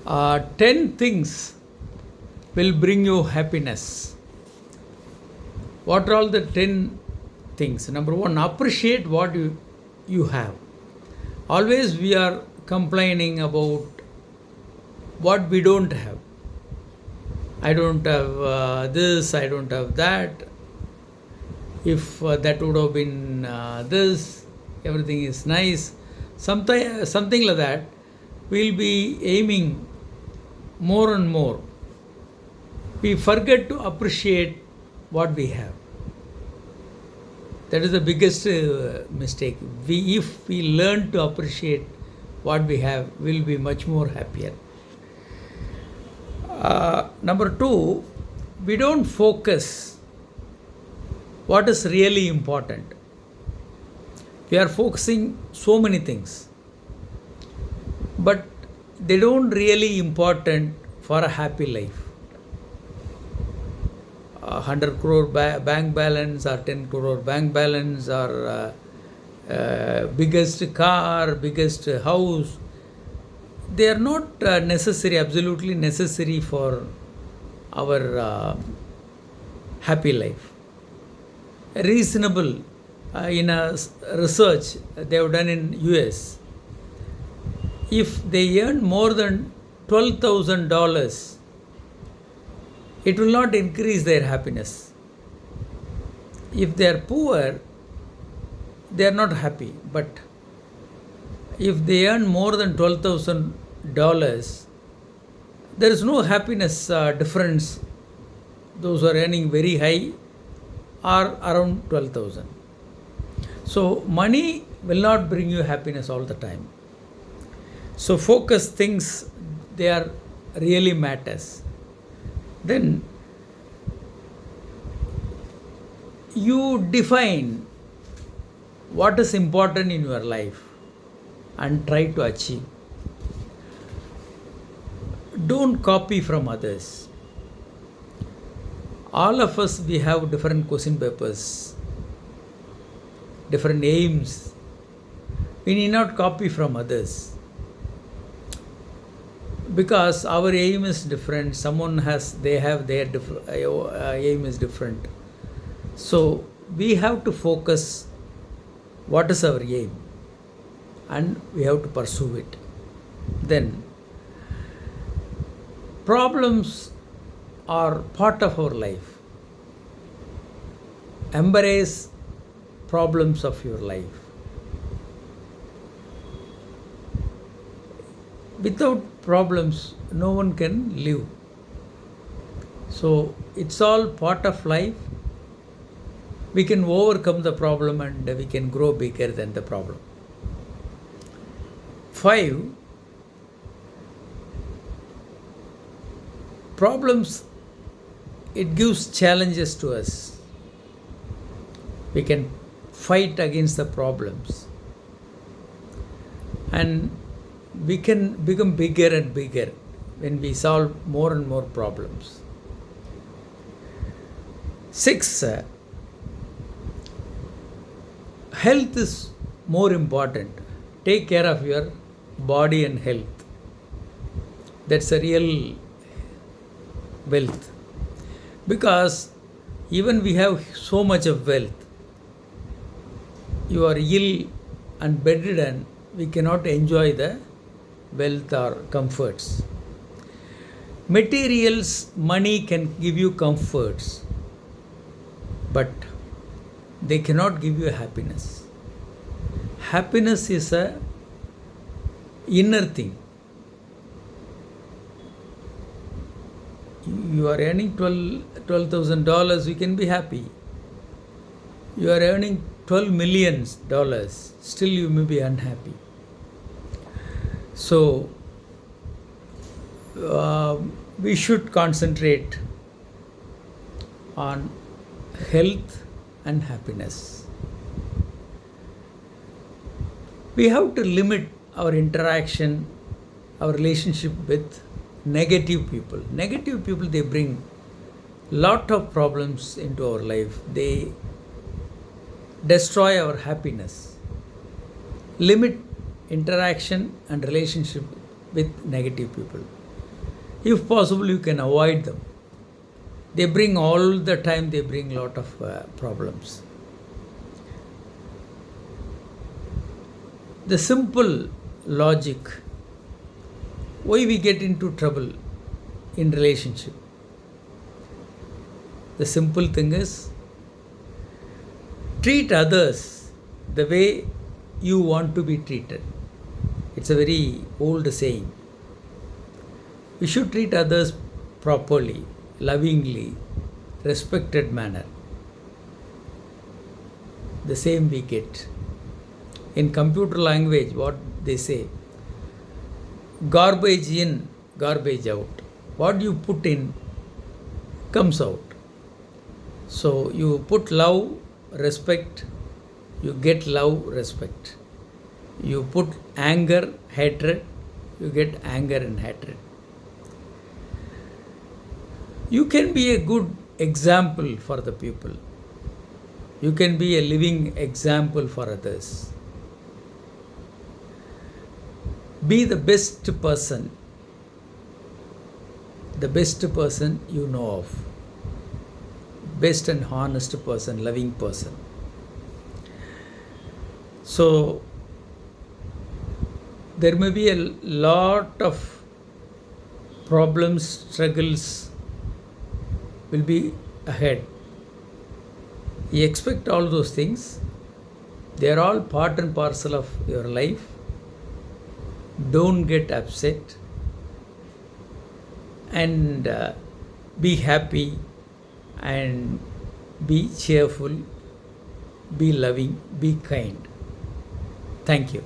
10 things will bring you happiness. What are all the 10 things? Number one, appreciate what you have. Always we are complaining about what we don't have. I don't have this, I don't have that. If that would have been this, everything is nice. Something like that. We'll be aiming more and more. We forget to appreciate what we have. That is the biggest mistake. If we learn to appreciate what we have, we'll be much more happier. Number two, we don't focus what is really important. We are focusing so many things, but they don't really important for a happy life. 100 crore bank balance or 10 crore bank balance or biggest car, biggest house, they are not absolutely necessary for our happy life. Reasonable, in a research they have done in US, if they earn more than $12,000, it will not increase their happiness. If they are poor, they are not happy. But if they earn more than $12,000, there is no happiness difference. Those who are earning very high are around 12,000. So money will not bring you happiness all the time. So focus things they are really matters. Then you define what is important in your life and try to achieve. Don't copy from others. All of us, we have different question papers, different aims. We need not copy from others, because our aim is different. They have their aim is different. So we have to focus what is our aim and we have to pursue it. Then problems are part of our life. Embrace problems of your life. Without problems, no one can live. So it's all part of life. We can overcome the problem and we can grow bigger than the problem. 5, problems, it gives challenges to us. We can fight against the problems and we can become bigger and bigger when we solve more and more problems. 6, health is more important. Take care of your body and health. That's a real wealth. Because even we have so much of wealth, you are ill and bedridden, we cannot enjoy the wealth or comforts. Materials, money can give you comforts, but they cannot give you happiness. Happiness is a inner thing. You are earning $12,000, you can be happy. You are earning $12 million, still you may be unhappy. So we should concentrate on health and happiness. We have to limit our interaction, our relationship with negative people. Negative people, they bring lot of problems into our life. They destroy our happiness. Limit interaction and relationship with negative people. If possible, you can avoid them. They bring all the time, they bring lot of problems. The simple logic, why we get into trouble in relationship. The simple thing is, treat others the way you want to be treated. It's a very old saying. We should treat others properly, lovingly, respected manner. The same we get. In computer language, what they say, garbage in, garbage out. What you put in comes out. So you put love, respect, you get love, respect. You put anger, hatred, you get anger and hatred. You can be a good example for the people. You can be a living example for others. Be the best person you know of. Best and honest person, loving person. So there may be a lot of problems, struggles will be ahead. You expect all those things. They are all part and parcel of your life. Don't get upset and be happy and be cheerful, be loving, be kind. Thank you.